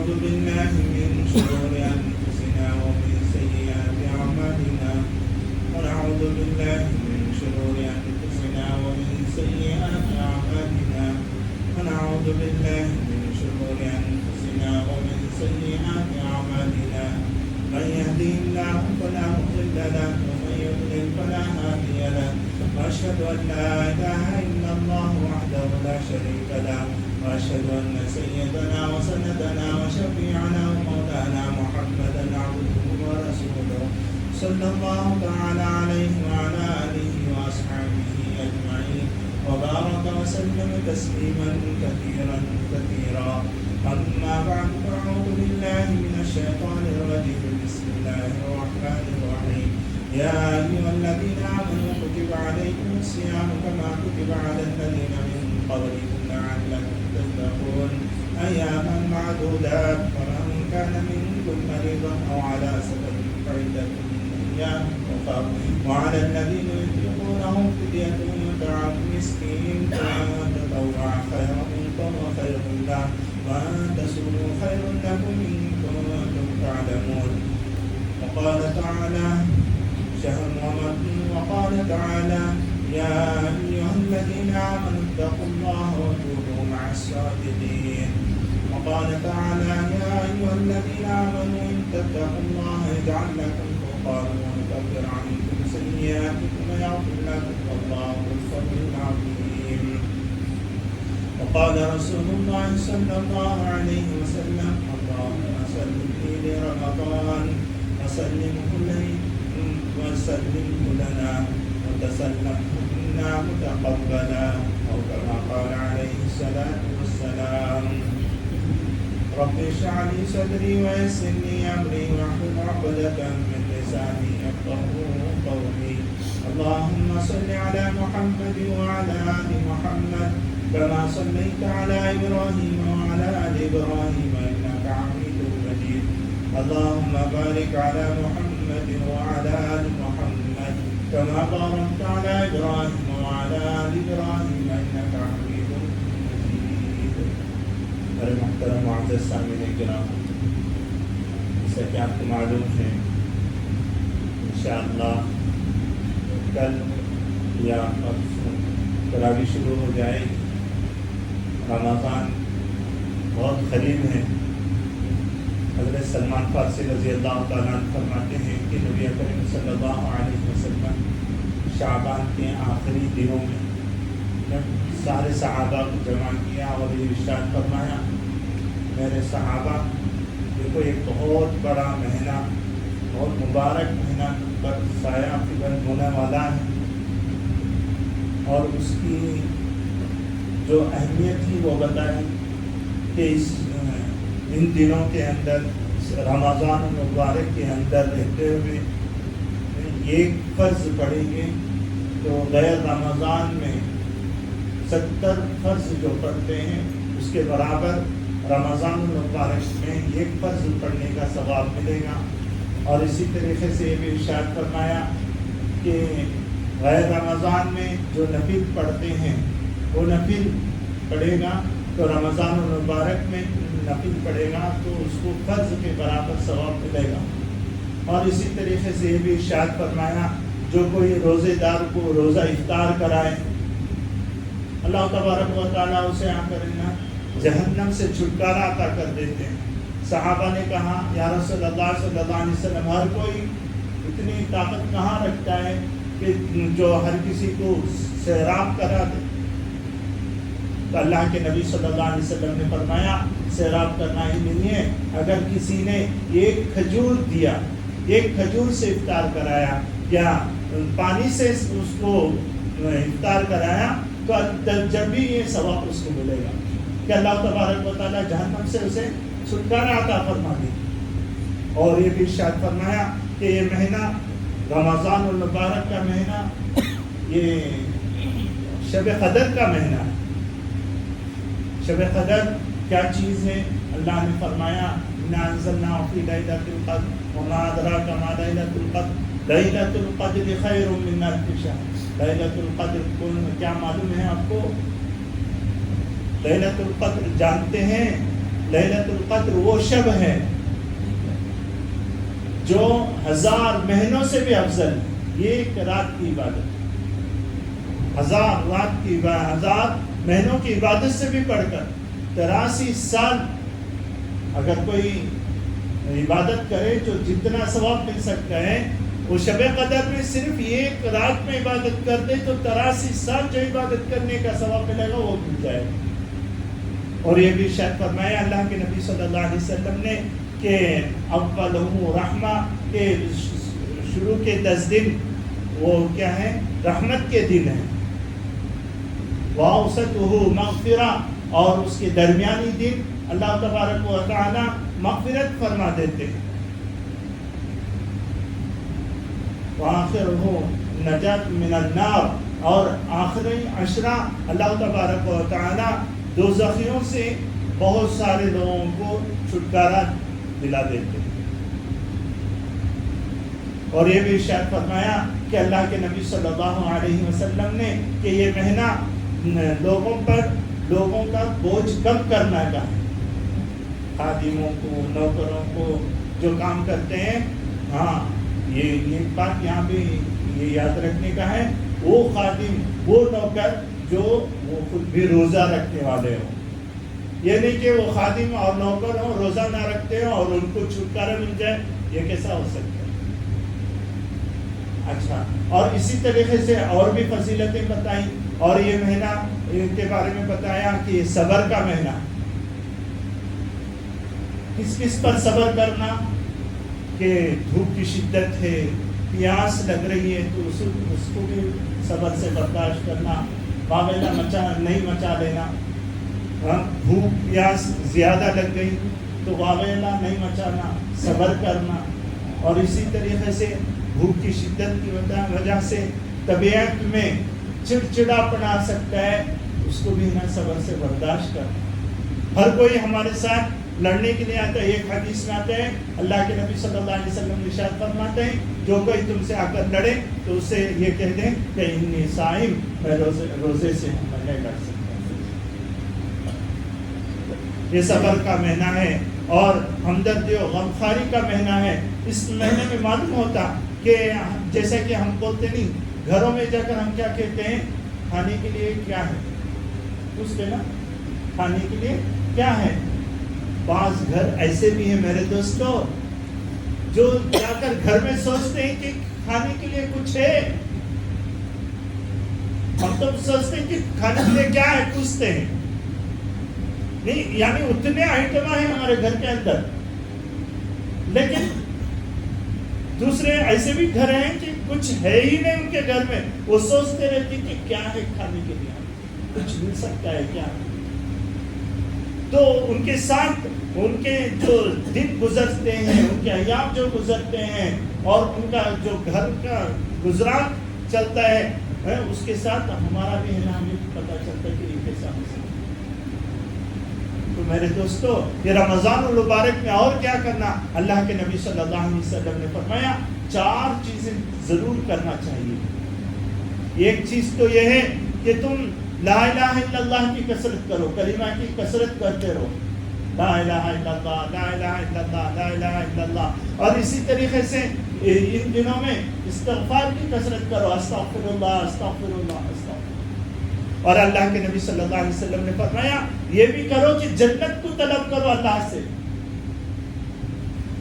ونعوذ بالله من شرور أنفسنا ومن سيئات أعمالنا ونعوذ بالله من شرور أنفسنا ومن سيئات أعمالنا ونعوذ بالله من شرور أنفسنا ومن سيئات أعمالنا من يهده الله فلا مضل له ومن يضلل فلا هادي له وأشهد أن لا إله إلا الله وحده لا شريك له وأشهد أن سيدنا وسندنا وشفيعنا ومولانا محمدا عبده ورسوله صلى الله تعالى عليه وعلى آله وأصحابه أجمعين وبارك وسلم تسليما كثيرا كثيرا أما بعد فأعوذ بالله من الشيطان الرجيم بسم الله الرحمن الرحيم يا أيها الذين آمنوا كتب عليكم الصيام كما كتب على الذين من قبلكم لعلكم تتقون أياما معدودات فمن كان منكم مريضا أو على سفر فعدة من أيام أخر وعلى الذين يطيقونه فدية طعام مسكين ومن تطوع خيرا فهو خير له وأن تصوموا خير لكم إن كنتم تعلمون وقال تعالى شهر رمضان وقال تعالى يا أيها الذين آمنوا اتقوا الله وكونوا مع الصادقين وقال تعالى يا أيها الذين آمنوا إن تتقوا الله يجعل لكم فرقانا ويكفر عنكم سيئاتكم ويغفر لكم والله ذو الفضل العظيم وقال رسول الله صلى الله عليه وسلم اللهم صل لي لرمضان وسلمه لنا وتسلمه منا متقبلا أو كما قال عليه الصلاة والسلام رب اشرح لي صدري ويسر لي أمري واحلل عقدة من لساني يفقهوا قولي اللهم صل على محمد وعلى آل محمد كما صليت على إبراهيم وعلى آل إبراهيم إنك حميد مجيد اللهم بارك على محمد وعلى آل محمد كما باركت على إبراهيم وعلى آل إبراهيم إنك حميد مجيد. میرے محترم معزز سامعین کرام، جیسا کہ آپ کو معلوم ہے انشاءاللہ کل یا تراویح شروع ہو جائے گی. رمضان بہت قریب ہے. حضرت سلمان فارسی رضی اللہ تعالیٰ عنہ فرماتے ہیں کہ نبی کریم صلی اللہ علیہ وسلم شعبان کے آخری دنوں میں سارے صحابہ کو جمع کیا اور یہ ارشاد فرمایا میرے صحابہ دیکھو ایک بہت بڑا مہینہ بہت مبارک مہینہ پر سایہ فکر ہونے والا ہے اور اس کی جو اہمیت تھی وہ بتائی کہ ان دنوں کے اندر رمضان المبارک کے اندر رہتے ہوئے ایک فرض پڑیں گے تو غیر رمضان میں 70 فرض جو پڑھتے ہیں اس کے برابر رمضان المبارک میں ایک فرض پڑھنے کا ثواب ملے گا. اور اسی طریقے سے یہ بھی ارشاد فرمایا کہ غیر رمضان میں جو نفل پڑھتے ہیں وہ نفل پڑھے گا تو رمضان المبارک میں نفل پڑھے گا تو اس کو فرض کے برابر ثواب ملے گا. اور اسی طریقے سے یہ بھی ارشاد فرمایا جو کوئی روزے دار کو روزہ افطار کرائے اللہ تبارک و تعالیٰ اسے جہنم سے چھٹکارا عطا کر دیتے ہیں. صحابہ نے کہا یا رسول اللہ صلی اللہ علیہ وسلم ہر کوئی اتنی طاقت کہاں رکھتا ہے کہ جو ہر کسی کو سیراب کرا دے. تو اللہ کے نبی صلی اللہ علیہ وسلم نے فرمایا سیراب کرنا ہی نہیں ہے، اگر کسی نے ایک کھجور دیا، ایک کھجور سے افطار کرایا یا پانی سے اس کو افطار کرایا تو جب بھی یہ ثواب اس کو ملے گا کہ اللہ تبارک و تعالیٰ جہنم سے اسے چھٹکارا عطا فرما دے. اور یہ بھی ارشاد فرمایا کہ یہ مہینہ رمضان المبارک کا مہینہ یہ شب قدر کا مہینہ ہے. شب قدر کیا چیز ہے؟ اللہ نے فرمایا اِنَّا أَنزَلْنَاهُ فِي لَيْلَةِ الْقَدْرِ وَمَا أَدْرَاكَ مَا لَيْلَةُ الْقَدْرِ لَيْلَةُ الْقَدْرِ خَيْرٌ مِّنْ أَلْفِ شَهْرٍ. لَيْلَةُ الْقَدْرِ کیا معلوم ہے آپ کو؟ لَيْلَةُ الْقَدْر جانتے ہیں لیلۃ القدر وہ شب ہے جو 1000 مہینوں سے بھی افضل ہے. یہ ایک رات کی عبادت، 1000 رات کی 1000 مہینوں کی عبادت سے بھی بڑھ کر 83 سال اگر کوئی عبادت کرے جو جتنا ثواب مل سکتا ہے، وہ شب قدر میں صرف ایک رات میں عبادت کر دے تو 83 سال جو عبادت کرنے کا ثواب ملے گا وہ مل جائے گا. اور یہ بھی ارشاد فرمایا اللہ کے نبی صلی اللہ علیہ وسلم نے کہ اولہ رحمہ، کے شروع کے 10 دن وہ کیا ہے؟ رحمت کے دن ہیں. وَأَوْسَطُهُ مغفرہ، اور اس کے درمیانی دن اللہ تبارک و تعالی مغفرت فرما دیتے ہیں. وَآخِرُهُ نجات من النار، اور آخری عشرہ اللہ تبارک و تعالی دوزخیوں سے بہت سارے لوگوں کو چھٹکارا دلا دیتے ہیں. اور یہ بھی ارشاد فرمایا کہ اللہ کے نبی صلی اللہ علیہ وسلم نے کہ یہ مہینہ لوگوں کا بوجھ کم کرنا کا ہے. خادموں کو، نوکروں کو جو کام کرتے ہیں، ہاں یہ بات یہاں پہ یہ یاد رکھنے کا ہے، وہ خادم، وہ نوکر جو وہ خود بھی روزہ رکھنے والے ہوں. یہ نہیں کہ وہ خادم اور نوکر ہوں، روزہ نہ رکھتے ہوں اور ان کو چھٹکارا مل جائے، یہ کیسا ہو سکتا ہے؟ اچھا، اور اسی طریقے سے اور بھی فضیلتیں بتائیں. اور یہ مہینہ ان کے بارے میں بتایا کہ یہ صبر کا مہینہ. کس پر صبر کرنا؟ کہ دھوپ کی شدت ہے، پیاس لگ رہی ہے تو اس کو بھی صبر سے برداشت کرنا، واویلا نہیں مچا لینا. بھوک پیاس زیادہ لگ گئی تو واویلا نہیں مچانا، صبر کرنا. اور اسی طریقے سے بھوک کی شدت کی وجہ سے طبیعت میں چڑچڑا پڑا سکتا ہے، اس کو بھی نہ صبر سے برداشت کرنا. ہر کوئی ہمارے ساتھ لڑنے کے لیے آتا ہے. ایک حدیث میں آتا ہے اللہ کے نبی صلی اللہ علیہ وسلم ارشاد فرماتے ہیں جو کوئی تم سے آ کر لڑے تو اسے یہ کہہ دیں کہ انی صائم، میں روزے سے ہوں، میں نہیں لڑ سکتا. یہ صبر کا مہینہ ہے اور ہمدردی و غمخواری کا مہینہ ہے. اس مہینے میں معلوم ہوتا کہ جیسا کہ ہم بولتے نہیں، گھروں میں جا کر ہم کیا کہتے ہیں؟ کھانے کے لیے کیا ہے؟ پوچھتے نا، کھانے کے لیے کیا ہے؟ بعض گھر ایسے بھی ہیں میرے دوستو جو جا کر گھر میں سوچتے ہیں کہ کھانے کے لیے کچھ ہے. ہم تو سوچتے ہیں کہ کھانے کے لیے کیا ہے، پوچھتے ہیں نہیں، یعنی اتنے آئٹم ہیں ہمارے گھر کے اندر. لیکن دوسرے ایسے بھی گھر ہیں کہ کچھ ہے ہی نہیں ان کے گھر میں، وہ سوچتے رہتے کہ کیا ہے کھانے کے لیے، کچھ مل سکتا ہے کیا. تو ان کے ساتھ ان کے جو دن گزرتے ہیں، ان کے ایام جو گزرتے ہیں اور ان کا جو گھر کا گزران چلتا ہے، اس کے ساتھ ہمارا بھی ہے نا، ہمیں پتہ چلتا ہے کہ یہ کیسا ہو سکتا ہے. تو میرے دوستو، یہ رمضان المبارک میں اور کیا کرنا؟ اللہ کے نبی صلی اللہ علیہ وسلم نے فرمایا 4 چیزیں ضرور کرنا چاہیے. ایک چیز تو یہ ہے کہ تم لا الہ الا اللہ کی کثرت کرو، کلمہ کی کثرت کرتے رہو، لا الہ الا اللہ، لا الہ الا اللہ، لا الہ الا اللہ. اور اسی طریقے سے ان دنوں میں استغفار کی کثرت کرو، استغفر اللہ، استغفر اللہ، استغفر. اور اللہ کے نبی صلی اللہ علیہ وسلم نے فرمایا یہ بھی کرو کہ جنت کو طلب کرو اللہ سے،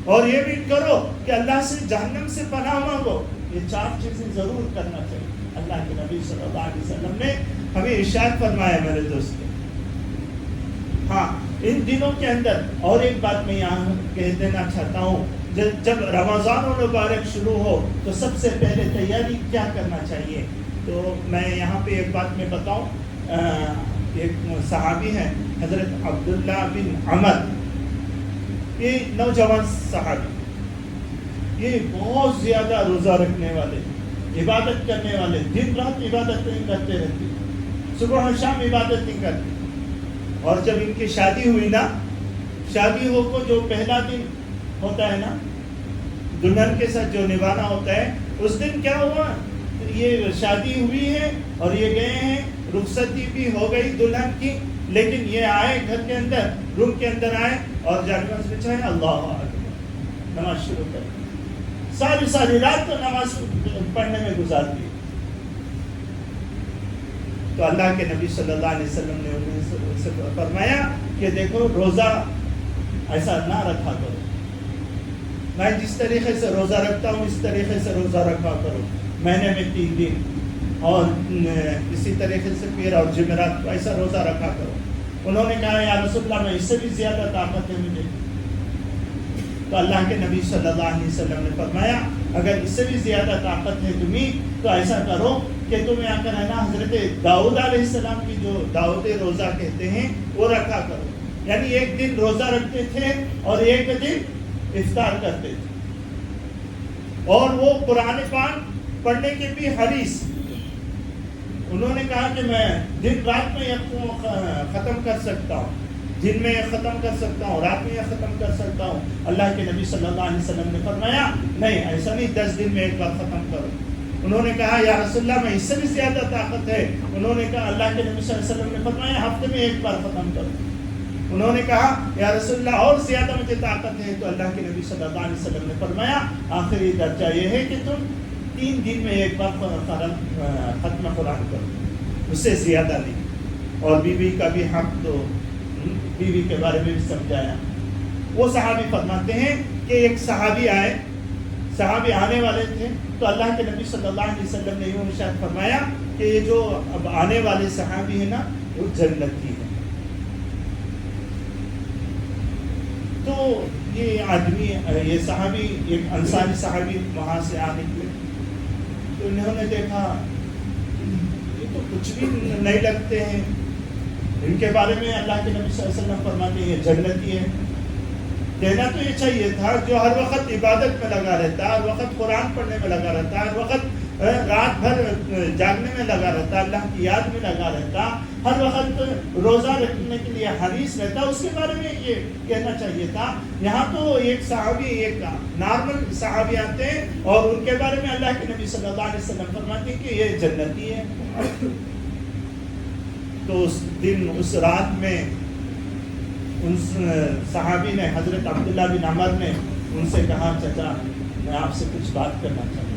اور یہ بھی کرو کہ اللہ سے جہنم سے پناہ مانگو. یہ 4 چیزیں ضرور کرنا چاہیے. اللہ کے نبی صلی اللہ علیہ وسلم نے ہمیں ارشاد فرمایا میرے دوستو. ہاں، ان دنوں کے اندر اور ایک بات میں یہاں کہہ دینا چاہتا ہوں، جب رمضان المبارک شروع ہو تو سب سے پہلے تیاری کیا کرنا چاہیے؟ تو میں یہاں پہ ایک بات میں بتاؤں. ایک صحابی ہیں حضرت عبداللہ بن عمر، یہ نوجوان صحابی، یہ بہت زیادہ روزہ رکھنے والے، عبادت کرنے والے، دن رات عبادت کرتے رہتے، صبح و شام عبادت نہیں کرتے. اور جب ان کی شادی ہوئی نا، شادی ہو کو جو پہلا دن ہوتا ہے نا، دلہن کے ساتھ جو نبھانا ہوتا ہے، اس دن کیا ہوا؟ یہ شادی ہوئی ہے اور یہ گئے ہیں، رخصتی بھی ہو گئی دلہن کی، لیکن یہ آئے گھر کے اندر، روم کے اندر آئے اور جاگرس بچھائے، اللہ اکبر، نماز شروع کر، ساری رات تو نماز پڑھنے میں گزار دی۔ تو اللہ کے نبی صلی اللہ علیہ وسلم نے انہیں سے فرمایا کہ دیکھو روزہ ایسا نہ رکھا کرو، میں جس طریقے سے روزہ رکھتا ہوں اس طریقے سے روزہ رکھا کرو، مہینے میں 3 دن، اور اسی طریقے سے پیر اور جمعرات کو ایسا روزہ رکھا کرو۔ انہوں نے کہا یا رسول اللہ میں اس سے بھی زیادہ طاقت ہے مجھے۔ تو اللہ کے نبی صلی اللہ علیہ وسلم نے فرمایا اگر اس سے بھی زیادہ طاقت ہے تمہیں تو ایسا کرو کہ تم یہاں کر ہے نا حضرت داؤد علیہ السلام کی جو دعوت روزہ کہتے ہیں وہ رکھا کرو، یعنی ایک دن روزہ رکھتے تھے اور ایک دن افطار کرتے تھے، اور وہ قرآن پاک پڑھنے کے بھی حریص۔ انہوں نے کہا کہ میں دن رات میں ختم کر سکتا ہوں، دن میں ختم کر سکتا ہوں، رات میں ختم کر سکتا ہوں۔ اللہ کے نبی صلی اللہ علیہ وسلم نے فرمایا نہیں ایسا نہیں، 10 دن میں ایک بار ختم کرو۔ انہوں نے کہا یا رسول اللہ میں اس سے بھی زیادہ طاقت ہے۔ انہوں نے کہا اللہ کے نبی صلی اللہ علیہ وسلم نے فرمایا ہفتے میں ایک بار ختم کرو۔ انہوں نے کہا یا رسول اللہ اور زیادہ مجھے طاقت ہے، تو اللہ کے نبی صلی اللہ علیہ وسلم نے فرمایا آخری درجہ یہ ہے کہ تم 3 دن میں ایک بار ختم قرآن کرو، اس سے زیادہ نہیں۔ اور بیوی کا بھی حق، تو بیوی کے بارے میں بھی سمجھایا۔ وہ صحابی فرماتے ہیں کہ ایک صحابی آنے والے تھے، تو اللہ کے نبی صلی اللہ علیہ وسلم نے یوں ارشاد فرمایا کہ یہ جو اب آنے والے صحابی ہیں نا وہ جنتی ہیں۔ تو یہ صحابی ایک انصاری صحابی وہاں سے آ نکلے، تو انہوں نے دیکھا یہ تو کچھ بھی نہیں لگتے ہیں، ان کے بارے میں اللہ کے نبی صلی اللہ علیہ وسلم فرماتے ہیں یہ جنتی ہے۔ کہنا تو یہ چاہیے تھا جو ہر وقت عبادت میں لگا رہتا ہے، ہر وقت قرآن پڑھنے میں لگا رہتا ہے، ہر وقت رات بھر جاگنے میں لگا رہتا ہے، اللہ کی یاد میں لگا رہتا، ہر وقت روزہ رکھنے کے لیے حریص رہتا، اس کے بارے میں یہ کہنا چاہیے تھا۔ یہاں تو ایک صحابی، ایک نارمل صحابی آتے ہیں اور ان کے بارے میں اللہ کے نبی صلی اللہ علیہ وسلم فرماتے ہیں کہ یہ جنتی ہے۔ تو اس دن اس رات میں ان صحابی نے حضرت عبداللہ بن عمر نے ان سے کہا چچا میں آپ سے کچھ بات کرنا چاہتا ہوں۔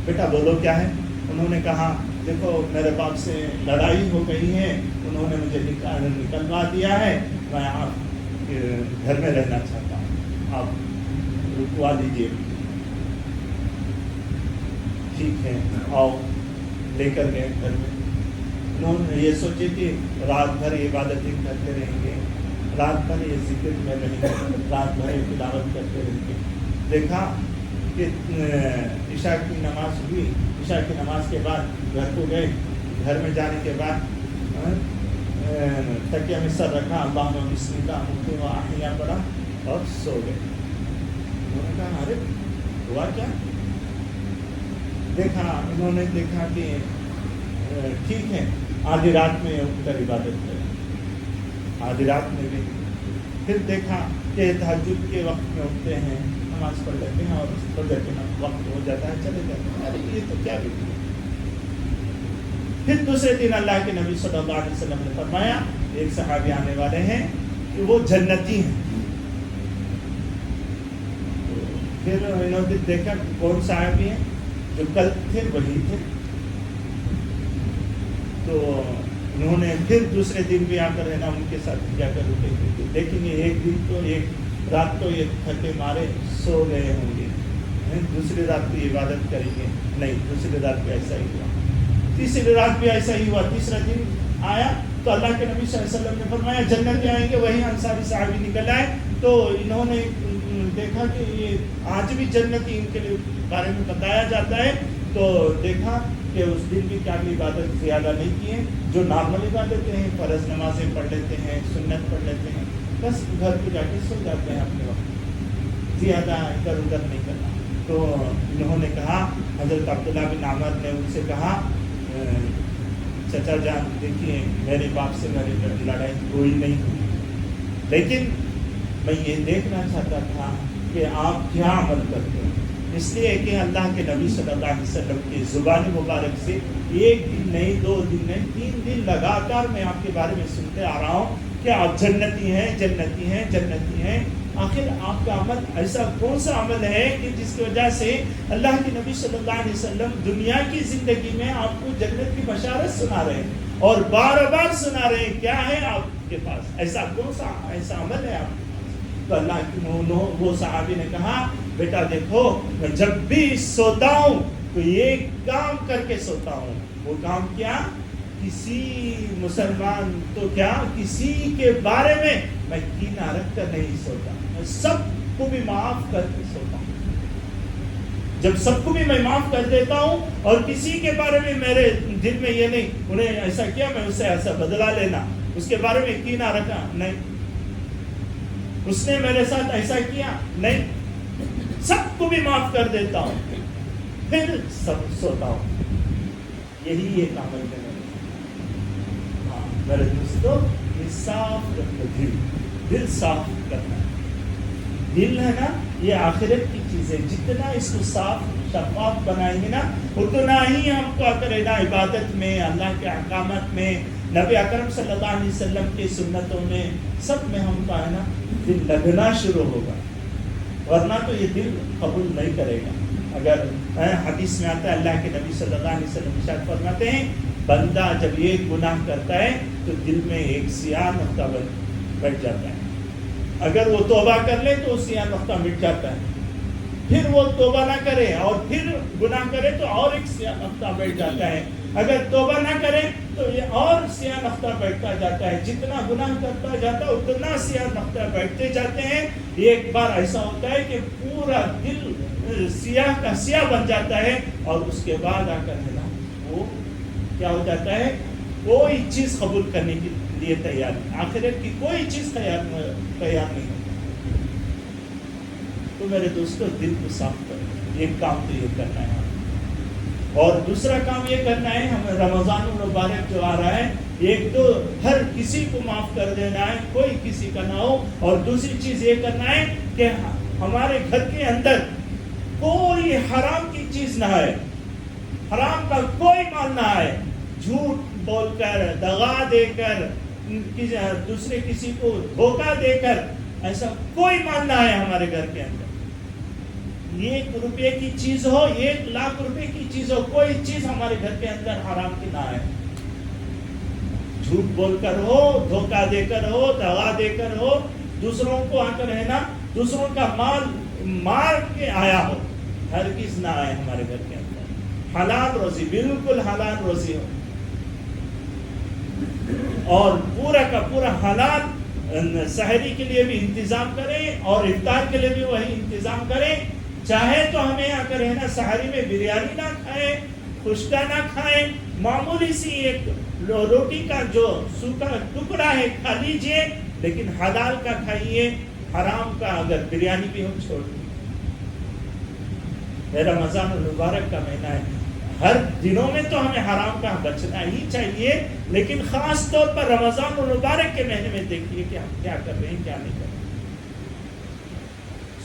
بیٹا بولو کیا ہے؟ انہوں نے کہا دیکھو میرے باپ سے لڑائی ہو گئی ہے، انہوں نے مجھے نکلوا دیا ہے، میں آپ گھر میں رہنا چاہتا ہوں، آپ رکوا دیجیے۔ ٹھیک ہے آؤ، لے کر گئے گھر میں۔ انہوں نے یہ سوچے کہ رات بھر عبادتیں کرتے رہیں گے، رات بھر یہ ذکر میں رہیں گے، رات بھر یہ تلاوت کرتے رہیں گے۔ دیکھا کہ عشاء کی نماز ہوئی، عشاء کی نماز کے بعد گھر کو گئے، گھر میں جانے کے بعد تکیہ میں سر رکھا، اللہم بسم اللہ ممکن و احیا پڑھا اور سو گئے۔ انہوں نے کہا ارے ہوا کیا؟ انہوں نے دیکھا کہ ٹھیک ہے آدھی رات میں اٹھ کر عبادت کریں، آدھی رات میں بھی۔ پھر دیکھا کہ تہجد کے وقت میں اٹھتے ہیں، نماز پڑھ لیتے ہیں اور فجر کے وقت ہو جاتا ہے چلے جاتے ہیں، ارے یہ تو کیا بھی۔ پھر دوسرے دن اللہ کے نبی صلی اللہ علیہ وسلم نے فرمایا ایک صحابی آنے والے ہیں کہ وہ جنتی ہیں۔ پھر انہوں نے دیکھا کون صحابی ہیں؟ جو کل تھے وہی تھے۔ تو انہوں نے پھر دوسرے دن بھی آ کر ہے نا ان کے ساتھ کیا کر رکے، لیکن یہ ایک دن تو ایک رات تو یہ تھکے مارے سو گئے ہوں گے، دوسری رات کو عبادت کریں گے نہیں، دوسری رات بھی ایسا ہی ہوا، تیسری رات بھی ایسا ہی ہوا۔ تیسرا دن آیا تو اللہ کے نبی صلی اللہ علیہ وسلم نے فرمایا جنت میں آئیں گے، وہی انصاری صحابی نکل آئے۔ تو انہوں نے دیکھا کہ یہ آج بھی جنتی ان کے بارے میں بتایا جاتا ہے، تو دیکھا کہ اس دن بھی کیا عبادت زیادہ نہیں کی ہے، جو نارمل عبادتیں ہیں، فرض نمازیں پڑھ لیتے ہیں، سنت پڑھ لیتے ہیں، بس گھر پہ جا کے سو جاتے ہیں اپنے وقت، زیادہ ادھر ادھر نہیں کرنا۔ تو انہوں نے کہا حضرت عبداللہ بن عمر نے ان سے کہا چچا جان دیکھیے میرے باپ سے میری لڑائی کوئی نہیں ہوئی، لیکن میں یہ دیکھنا چاہتا تھا کہ آپ کیا عمل کرتے ہیں، اس لیے کہ اللہ کے نبی صلی اللہ علیہ وسلم کی زبان مبارک سے ایک دن نہیں، 2 دن نہیں، 3 دن لگاتار میں آپ کے بارے میں سنتے آ رہا ہوں کہ آپ جنتی ہیں، جنتی ہیں، جنتی ہیں۔ آخر آپ کا عمل ایسا کون سا عمل ہے کہ جس کی وجہ سے اللہ کے نبی صلی اللہ علیہ وسلم دنیا کی زندگی میں آپ کو جنت کی بشارت سنا رہے ہیں اور بار بار سنا رہے ہیں؟ کیا ہے آپ کے پاس ایسا کون سا ایسا عمل ہے آپ کے پاس؟ تو اللہ کی وہ صحابی نے کہا بیٹا دیکھو میں جب بھی سوتا ہوں تو یہ کام کر کے سوتا ہوں۔ وہ کام کیا؟ کسی مسلمان تو کیا کسی کے بارے میں کینہ رکھ کر نہیں سوتا، میں سب کو بھی معاف کر کے سوتا ہوں۔ جب سب کو بھی میں معاف کر دیتا ہوں اور کسی کے بارے میں میرے دل میں یہ نہیں انہیں ایسا کیا میں اسے ایسا بدلا لینا، اس کے بارے میں کینہ رکھا نہیں، اس نے میرے ساتھ ایسا کیا نہیں، سب کو بھی معاف کر دیتا ہوں، پھر سب سوتا ہوں۔ یہی ایک عمل ہے میرے دوستو، صاف رکھنا، دل صاف کرنا۔ دل ہے نا یہ آخرت کی چیز ہے، جتنا اس کو صاف شفاف بنائیں گے نا اتنا ہی ہم کو اگر نا عبادت میں، اللہ کے احکامات میں، نبی اکرم صلی اللہ علیہ وسلم کی سنتوں میں، سب میں ہم کا ہے نا دل لگنا شروع ہوگا، ورنہ تو یہ دل قبول نہیں کرے گا۔ اگر حدیث میں آتا ہے اللہ کے نبی صلی اللہ علیہ وسلم ارشاد فرماتے ہیں بندہ جب یہ گناہ کرتا ہے تو دل میں ایک سیاہ نقطہ بیٹھ جاتا ہے، اگر وہ توبہ کر لے تو سیاہ نقطہ مٹ جاتا ہے، پھر وہ توبہ نہ کرے اور پھر گناہ کرے تو اور ایک سیاہ نقطہ بیٹھ جاتا ہے، اگر توبہ نہ کرے تو یہ اور سیاہ نقطہ بیٹھتا جاتا ہے، جتنا گناہ کرتا جاتا ہے اتنا سیاہ نقطہ بیٹھتے جاتے ہیں۔ ایک بار ایسا ہوتا ہے کہ پورا دل سیاہ کا سیاہ بن جاتا ہے اور اس کے بعد آ کر ہے نا وہ کیا ہو جاتا ہے، کوئی چیز قبول کرنے کے لیے تیار نہیں، آخرت کی کوئی چیز تیار نہیں ہوتا۔ تو میرے دوستو دل کو صاف کرو، ایک کام تو یہ کرنا ہے، اور دوسرا کام یہ کرنا ہے ہمیں رمضان المبارک جو آ رہا ہے، ایک تو ہر کسی کو معاف کر دینا ہے، کوئی کسی کا نہ ہو، اور دوسری چیز یہ کرنا ہے کہ ہمارے گھر کے اندر کوئی حرام کی چیز نہ ہے، حرام کا کوئی مال نہ ہے، جھوٹ بول کر، دغا دے کر، دوسرے کسی کو دھوکہ دے کر ایسا کوئی مال نہ ہے ہمارے گھر کے اندر۔ 1 روپے کی چیز ہو، 1 لاکھ روپے کی چیز ہو، کوئی چیز ہمارے گھر کے اندر حرام کی نہ ہے، جھوٹ بول کر ہو، دھوکہ دے کر ہو، دغا دے کر ہو، دوسروں کو آ کر ہے نا دوسروں کا مال مار کے آیا ہو، ہرگز نہ آئے ہمارے گھر کے اندر۔ حلال روزی، بالکل حلال روزی ہو، اور پورا کا پورا حلال سحری کے لیے بھی انتظام کریں اور افطار کے لیے بھی وہی انتظام کریں۔ چاہے تو ہمیں آ کر ہے نا سحری میں بریانی نہ کھائیں، خشکہ نہ کھائیں، معمولی سی ایک روٹی کا جو سوکھا ٹکڑا ہے کھا لیجئے، لیکن حلال کا کھائیے، حرام کا اگر بریانی بھی ہو چھوڑ دیجیے۔ رمضان المبارک کا مہینہ ہے، ہر دنوں میں تو ہمیں حرام کا بچنا ہی چاہیے، لیکن خاص طور پر رمضان المبارک کے مہینے میں دیکھیے کہ ہم کیا کر رہے ہیں کیا نہیں کر رہے۔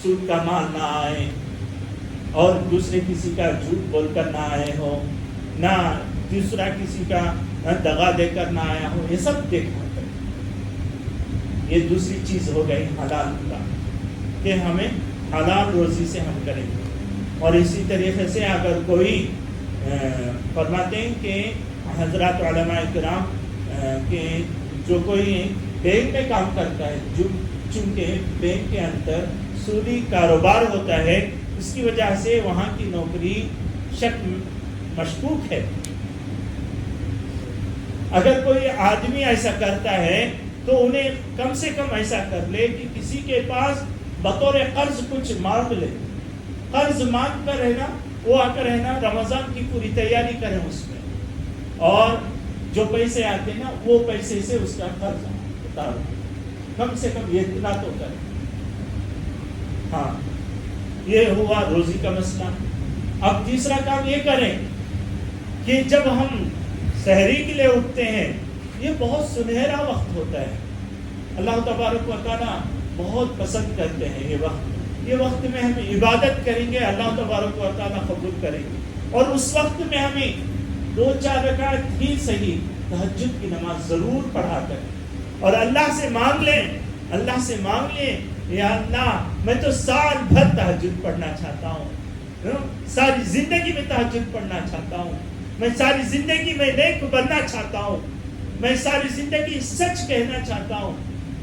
سود کا مال نہ آئے اور دوسرے کسی کا جھوٹ بول کر نہ آئے ہو، نہ دوسرا کسی کا دغا دے کر نہ آیا ہو، یہ سب دیکھنا کریں۔ یہ دوسری چیز ہو گئی حلال کا، کہ ہمیں حلال روزی سے ہم کریں گے۔ اور اسی طریقے سے اگر کوئی فرماتے ہیں کہ حضرات علماء کرام کہ جو کوئی بینک میں کام کرتا ہے، چونکہ بینک کے اندر سودی کاروبار ہوتا ہے، اس کی وجہ سے وہاں کی نوکری شک مشکوک ہے۔ اگر کوئی آدمی ایسا کرتا ہے تو انہیں کم سے کم ایسا کر لے کہ کسی کے پاس بطور قرض کچھ مانگ لے، قرض مانگ کر رہنا، وہ آ کر رہنا رمضان کی پوری تیاری کریں اس میں، اور جو پیسے آتے ہیں نا وہ پیسے سے اس کا قرض اتارو، کم سے کم یہ اتنا تو کریں۔ ہاں یہ ہوا روزی کا مسئلہ۔ اب تیسرا کام یہ کریں کہ جب ہم سحری کے لیے اٹھتے ہیں، یہ بہت سنہرا وقت ہوتا ہے، اللہ تبارک و تعالیٰ بہت پسند کرتے ہیں یہ وقت، یہ وقت میں ہم عبادت کریں گے، اللہ تبارک و تعالیٰ قبول کریں گے. اور اس وقت میں ہمیں 2-4 رکعت ہی صحیح تہجد کی نماز ضرور پڑھا کریں اور اللہ سے مانگ لیں یا اللہ میں تو سال بھر تہجد پڑھنا چاہتا ہوں، ساری زندگی میں تہجد پڑھنا چاہتا ہوں، میں ساری زندگی میں نیک بننا چاہتا ہوں، میں ساری زندگی سچ کہنا چاہتا ہوں،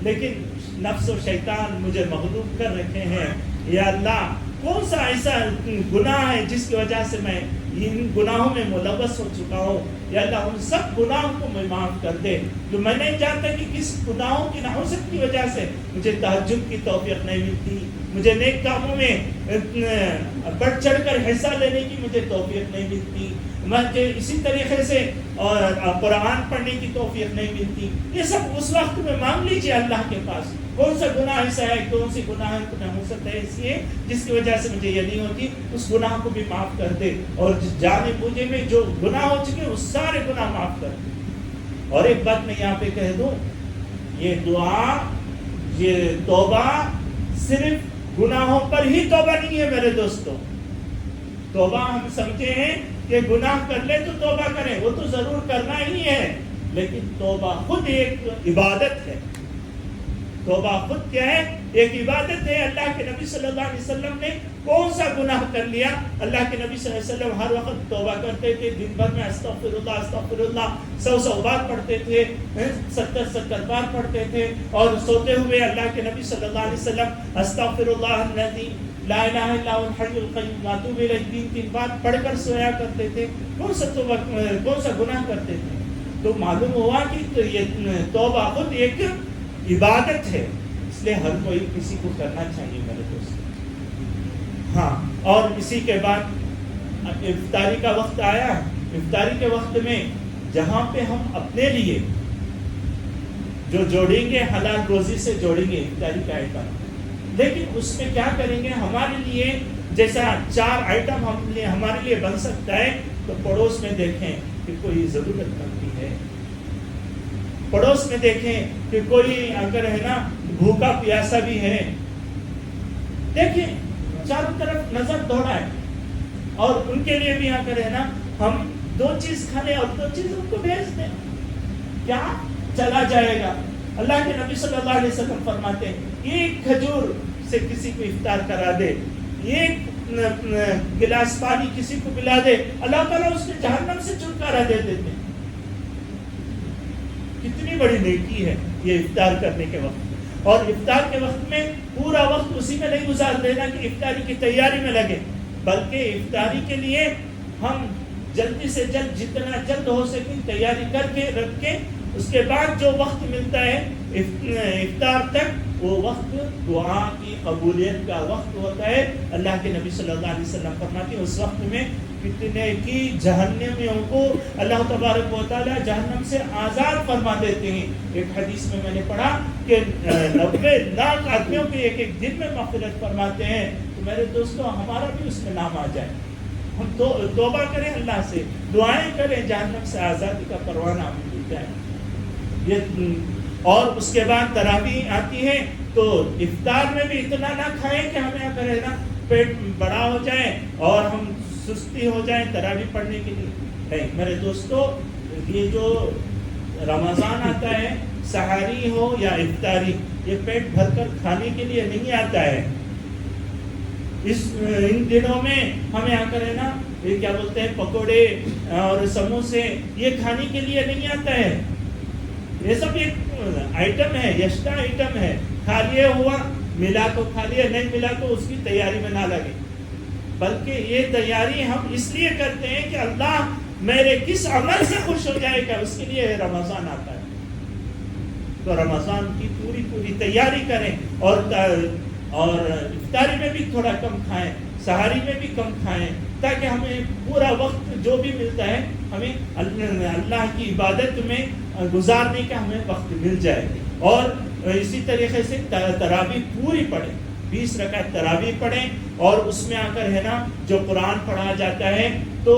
لیکن نفس و شیطان مجھے مغلوب کر رکھے ہیں. یا اللہ کون سا ایسا گناہ ہے جس کی وجہ سے میں ان گناہوں میں ملوث ہو چکا ہوں. یا اللہ ان سب گناہوں کو میں معاف کر دے. تو میں نہیں جانتا کہ کس گناہوں کی نحوست کی وجہ سے مجھے تہجد کی توفیق نہیں ملتی، مجھے نیک کاموں میں بڑھ چڑھ کر حصہ لینے کی مجھے توفیق نہیں ملتی، مجھے اسی طریقے سے اور قرآن پڑھنے کی توفیق نہیں ملتی. یہ سب اس وقت میں مانگ لیجیے اللہ کے پاس. کون سا گناہ ایسا ہے، کون سی گناہ نحوست ہے ایسی ہے جس کی وجہ سے مجھے یہ نہیں ہوتی، اس گناہ کو بھی معاف کر دے. اور جانے بوجھے میں جو گناہ ہو چکے اس سارے گناہ معاف کر دے. اور ایک بات میں یہاں پہ کہہ دوں، یہ دعا، یہ توبہ صرف گناہوں پر ہی توبہ نہیں ہے میرے دوستوں. توبہ ہم سمجھے ہیں کہ گناہ کر لے تو توبہ کریں، وہ تو ضرور کرنا ہی ہے، لیکن توبہ خود ایک عبادت ہے. توبہ خود کیا ہے؟ ایک عبادت ہے. اللہ کے نبی صلی اللہ علیہ وسلم نے کون سا گناہ کر لیا؟ اللہ کے نبی صلی اللہ علیہ وسلم ہر وقت توبہ کرتے تھے، دن بھر میں استغفر اللہ 100 بار پڑھتے تھے، 70 بار پڑھتے تھے. اور سوتے ہوئے اللہ کے نبی صلی اللہ علیہ وسلم استغفر اللہ الذی لا الہ الا هو الحی القیوم واتوب الیہ 3 بار پڑھ کر سویا کرتے تھے. کون سا گناہ کرتے تھے؟ تو معلوم ہوا کہ یہ توبہ خود ایک عبادت ہے، اس لیے ہر کوئی کسی کو کرنا چاہیے میرے دوست. ہاں، اور اسی کے بعد افطاری کا وقت آیا. افطاری کے وقت میں جہاں پہ ہم اپنے لیے جو جوڑیں گے، حلال روزی سے جوڑیں گے افطاری کا آئٹم، لیکن اس میں کیا کریں گے؟ ہمارے لیے جیسا 4 آئٹم ہمارے لیے بن سکتا ہے، تو پڑوس میں دیکھیں کہ کوئی ضرورت مندی ہے، پڑوس میں دیکھیں کہ کوئی اگر ہے نا بھوکا پیاسا بھی ہے، دیکھیں چاروں طرف نظر دوڑائیں اور ان کے لیے بھی اگر ہے نا ہم 2 چیز کھانے اور 2 چیز ان کو بھیج دیں، کیا چلا جائے گا. اللہ کے نبی صلی اللہ علیہ وسلم فرماتے ہیں ایک کھجور سے کسی کو افطار کرا دے، ایک گلاس پانی کسی کو پلا دے، اللہ تعالیٰ اس کے جہنم سے چھٹکارا دے دیتے ہیں. کتنی بڑی نیکی ہے یہ افطار کرنے کے وقت. اور افطار کے وقت میں پورا وقت اسی میں نہیں گزار دینا کہ افطاری کی تیاری میں لگے، بلکہ افطاری کے لیے ہم جلدی سے جلد جتنا جلد ہو سکے تیاری کر کے رکھ کے اس کے بعد جو وقت ملتا ہے افطار تک، وہ وقت دعا کی قبولیت کا وقت ہوتا ہے. اللہ کے نبی صلی اللہ علیہ وسلم فرماتے ہیں اس وقت میں کتنے کی جہنمیوں کو اللہ تبارک و تعالیٰ جہنم سے آزاد فرما دیتے ہیں. ایک حدیث میں نے پڑھا کہ 90 لاکھ آدمیوں کے ایک دن میں مغفرت فرماتے ہیں. تو میرے دوستوں ہمارا بھی اس میں نام آ جائے، ہم توبہ کریں، اللہ سے دعائیں کریں، جہنم سے آزادی کا پروانہ ہمیں مل جائے. اور اس کے بعد تراویح آتی ہے، تو افطار میں بھی اتنا نہ کھائیں کہ ہمیں اگر ہے نا پیٹ بڑا ہو جائے اور ہم سستی ہو جائیں تراویح پڑھنے کے لیے. نہیں میرے دوستو، یہ جو رمضان آتا ہے، سحری ہو یا افطاری، یہ پیٹ بھر کر کھانے کے لیے نہیں آتا ہے. ان دنوں میں ہمیں آ کر ہے نا یہ کیا بولتے ہیں پکوڑے اور سموسے، یہ کھانے کے لیے نہیں آتا ہے. یہ سب ایک آئٹم ہے، یشتا آئٹم ہے. کھا لیے ہوا، ملا تو کھا لیے، نہیں ملا تو اس کی تیاری میں نہ لگے. بلکہ یہ تیاری ہم اس لیے کرتے ہیں کہ اللہ میرے کس عمل سے خوش ہو جائے گا، اس کے لیے رمضان آتا ہے. تو رمضان کی پوری تیاری کریں اور افطاری میں بھی تھوڑا کم کھائیں، سحری میں بھی کم کھائیں، تاکہ ہمیں پورا وقت جو بھی ملتا ہے ہمیں اللہ کی عبادت میں گزارنے کا ہمیں وقت مل جائے. اور اسی طریقے سے تراویح پوری پڑھیں، 20 رکعت تراویح پڑھیں. اور اس میں آ کر ہے نا جو قرآن پڑھا جاتا ہے تو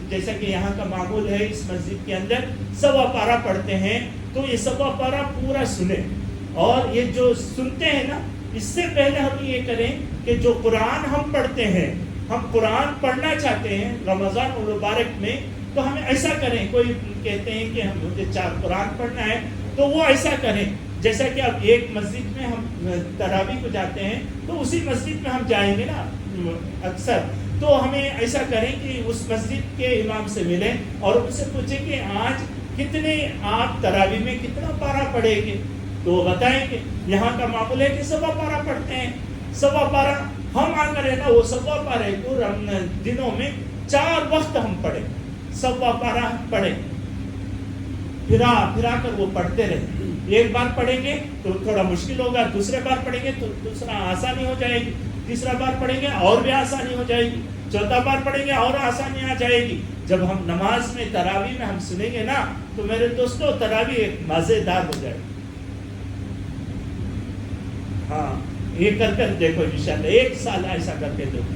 جیسا کہ یہاں کا معمول ہے اس مسجد کے اندر 1.25 پارہ پڑھتے ہیں، تو یہ 1.25 پارہ پورا سنیں. اور یہ جو سنتے ہیں نا اس سے پہلے ہم یہ کریں کہ جو قرآن ہم پڑھتے ہیں، ہم قرآن پڑھنا چاہتے ہیں رمضان المبارک میں، تو ہمیں ایسا کریں. کوئی کہتے ہیں کہ مجھے 4 قرآن پڑھنا ہے، تو وہ ایسا کریں جیسا کہ اب ایک مسجد میں ہم تراویح کو جاتے ہیں تو اسی مسجد میں ہم جائیں گے نا اکثر، تو ہمیں ایسا کریں کہ اس مسجد کے امام سے ملیں اور ان سے پوچھیں کہ آج کتنے آپ تراویح میں کتنا پارہ پڑھیں گے، تو وہ بتائیں گے. یہاں کا معمول ہے کہ 1.25 پارہ پڑھتے ہیں. 1.25 پارہ ہم آ کر ہے نا وہ 1.25 پارے کو دنوں میں 4 وقت ہم پڑھیں، 1.25 پارہ پڑھیں، پھرا کر وہ پڑھتے رہیں. ایک بار پڑھیں گے تو تھوڑا مشکل ہوگا، دوسرے بار پڑھیں گے تو دوسرا آسانی ہو جائے گی، تیسرا بار پڑھیں گے اور بھی آسانی ہو جائے گی، چوتھا بار پڑھیں گے اور آسانی آ جائے گی. جب ہم نماز میں تراویح میں ہم سنیں گے نا تو میرے دوستو تراویح ایک مزیدار ہو جائے گی. ہاں یہ کر دیکھو انشاءاللہ، 1 سال ایسا کر کے دیکھو.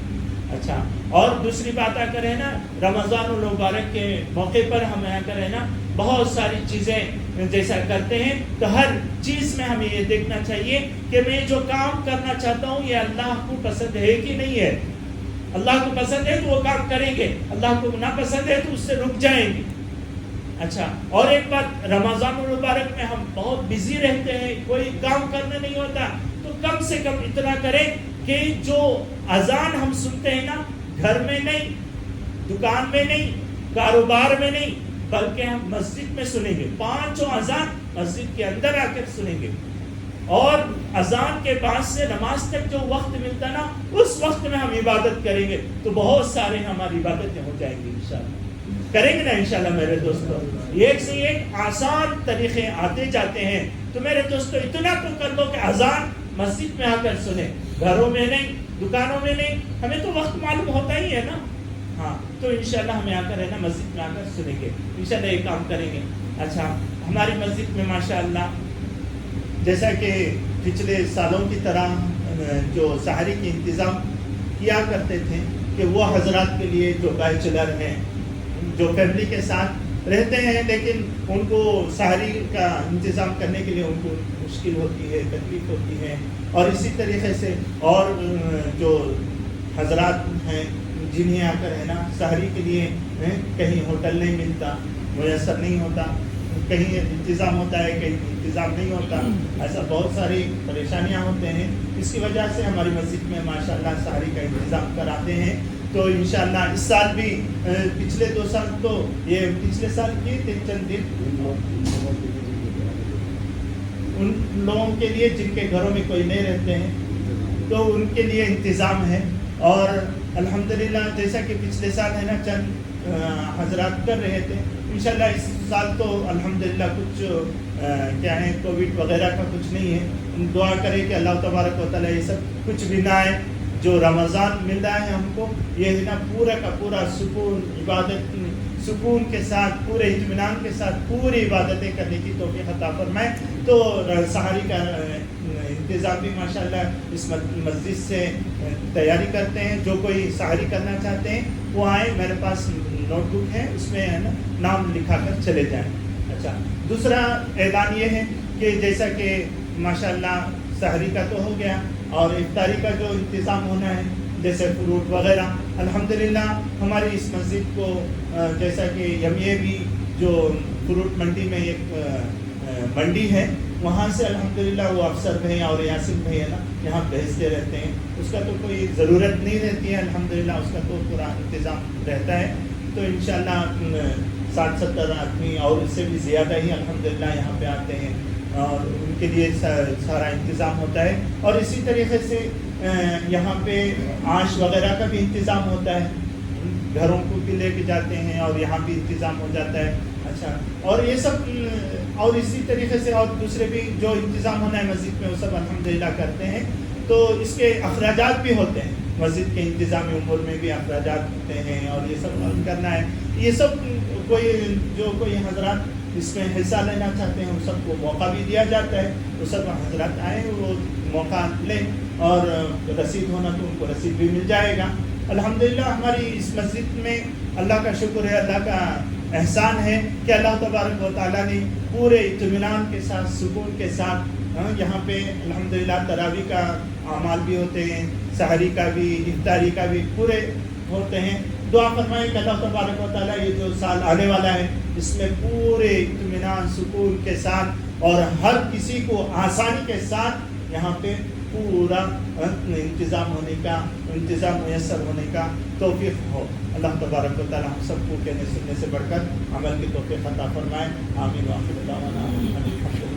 اچھا، اور دوسری بات آ کر ہے نا رمضان المبارک کے موقع پر ہم آ کر ہے نا بہت ساری چیزیں جیسا کرتے ہیں، تو ہر چیز میں ہمیں یہ دیکھنا چاہیے کہ میں جو کام کرنا چاہتا ہوں یہ اللہ کو پسند ہے کہ نہیں ہے. اللہ کو پسند ہے تو وہ کام کریں گے، اللہ کو نہ پسند ہے تو اس سے رک جائیں گے. اچھا، اور ایک بات، رمضان المبارک میں ہم بہت بزی رہتے ہیں، کوئی کام کرنا نہیں ہوتا، تو کم سے کم اتنا کریں کہ جو اذان ہم سنتے ہیں نا، گھر میں نہیں، دکان میں نہیں، کاروبار میں نہیں، بلکہ ہم مسجد میں سنیں گے. 5 اذان مسجد کے اندر آ کر سنیں گے، اور اذان کے بعد سے نماز تک جو وقت ملتا نا اس وقت میں ہم عبادت کریں گے تو بہت سارے ہماری عبادتیں ہو جائیں گی انشاءاللہ. کریں گے نا انشاءاللہ میرے دوستو. ایک سے ایک آسان طریقے آتے جاتے ہیں. تو میرے دوستو اتنا تو کر لو کہ اذان مسجد میں آ کر سنیں، گھروں میں نہیں، دکانوں میں نہیں. ہمیں تو وقت معلوم ہوتا ہی ہے نا. ہاں، تو انشاءاللہ ہمیں آ کر ہے نا مسجد میں آ کر سنیں گے انشاءاللہ، یہ کام کریں گے. اچھا، ہماری مسجد میں ماشاءاللہ جیسا کہ پچھلے سالوں کی طرح جو سحری کی انتظام کیا کرتے تھے کہ وہ حضرات کے لیے جو بیچلر ہیں، جو فیملی کے ساتھ رہتے ہیں لیکن ان کو سحری کا انتظام کرنے کے لیے ان کو مشکل ہوتی ہے، تکلیف ہوتی ہے. اور اسی طریقے سے اور جو حضرات ہیں جنہیں آ کر ہے نا سحری کے لیے کہیں ہوٹل نہیں ملتا، میسر نہیں ہوتا، کہیں انتظام ہوتا ہے کہیں انتظام نہیں ہوتا، ایسا بہت ساری پریشانیاں ہوتے ہیں. اس کی وجہ سے ہماری مسجد میں ماشاءاللہ سحری کا انتظام کراتے ہیں. تو انشاءاللہ اس سال بھی پچھلے 2 سال تو یہ پچھلے سال کی چند دن ان لوگوں کے لیے جن کے گھروں میں کوئی نہیں رہتے ہیں تو ان کے لیے انتظام ہے. اور الحمدللہ جیسا کہ پچھلے سال ہے نا چند حضرات کر رہے تھے، انشاءاللہ اس سال تو الحمدللہ کچھ کیا ہے کووڈ وغیرہ کا کچھ نہیں ہے. دعا کرے کہ اللہ تبارک و تعالیٰ یہ سب کچھ بھی نہ آئے. جو رمضان مل رہا ہے ہم کو یہ ہے نا پورا کا پورا سکون، عبادت سکون کے ساتھ، پورے اطمینان کے ساتھ پوری عبادتیں کرنے کی توفیق عطا فرمائے. تو سحری کا انتظام بھی ماشاءاللہ اس مسجد سے تیاری کرتے ہیں. جو کوئی سحری کرنا چاہتے ہیں وہ آئیں، میرے پاس نوٹ بک ہے، اس میں ہے نا نام لکھا کر چلے جائیں. اچھا، دوسرا اعلان یہ ہے کہ جیسا کہ ماشاءاللہ سحری کا تو ہو گیا اور افطاری کا جو انتظام ہونا ہے جیسے فروٹ وغیرہ، الحمدللہ ہماری اس مسجد کو جیسا کہ یمیہ بھی جو فروٹ منڈی میں ایک منڈی ہے وہاں سے الحمدللہ وہ افسر بھائی اور یاسین بھائی ہے نا یہاں بھیجتے رہتے ہیں. اس کا تو کوئی ضرورت نہیں رہتی ہے، الحمدللہ اس کا تو پورا انتظام رہتا ہے. تو انشاءاللہ 60-70 آدمی اور اس سے بھی زیادہ ہی الحمدللہ یہاں پہ آتے ہیں اور ان کے لیے سارا انتظام ہوتا ہے. اور اسی طریقے سے یہاں پہ آش وغیرہ کا بھی انتظام ہوتا ہے، گھروں کو بھی لے کے جاتے ہیں اور یہاں بھی انتظام ہو جاتا ہے. اچھا، اور یہ سب اور اسی طریقے سے اور دوسرے بھی جو انتظام ہونا ہے مسجد میں وہ سب الحمدللہ کرتے ہیں. تو اس کے اخراجات بھی ہوتے ہیں، مسجد کے انتظامی امور میں بھی اخراجات ہوتے ہیں اور یہ سب کرنا ہے. یہ سب کوئی حضرات اس میں حصہ لینا چاہتے ہیں وہ سب کو موقع بھی دیا جاتا ہے. وہ سب حضرات آئیں، وہ موقع لیں اور رسید ہونا تو ان کو رسید بھی مل جائے گا. الحمدللہ ہماری اس مسجد میں اللہ کا شکر ہے، اللہ کا احسان ہے کہ اللہ تبارک و تعالیٰ نے پورے اطمینان کے ساتھ سکون کے ساتھ یہاں پہ الحمدللہ تراویح کا اعمال بھی ہوتے ہیں، سحری کا بھی، افطاری کا بھی پورے ہوتے ہیں. دعا فرمائیں کہ اللہ تبارک و تعالیٰ یہ جو سال آنے والا ہے اس میں پورے اطمینان سکون کے ساتھ اور ہر کسی کو آسانی کے ساتھ یہاں پہ پورا انتظام میسر ہونے کا توفیق ہو. اللہ تبارک و تعالیٰ ہم سب کو کہنے سننے سے بڑھ کر عمل کی توفیق عطا فرمائے. آمین. وآخر دعوانا الحمدللہ.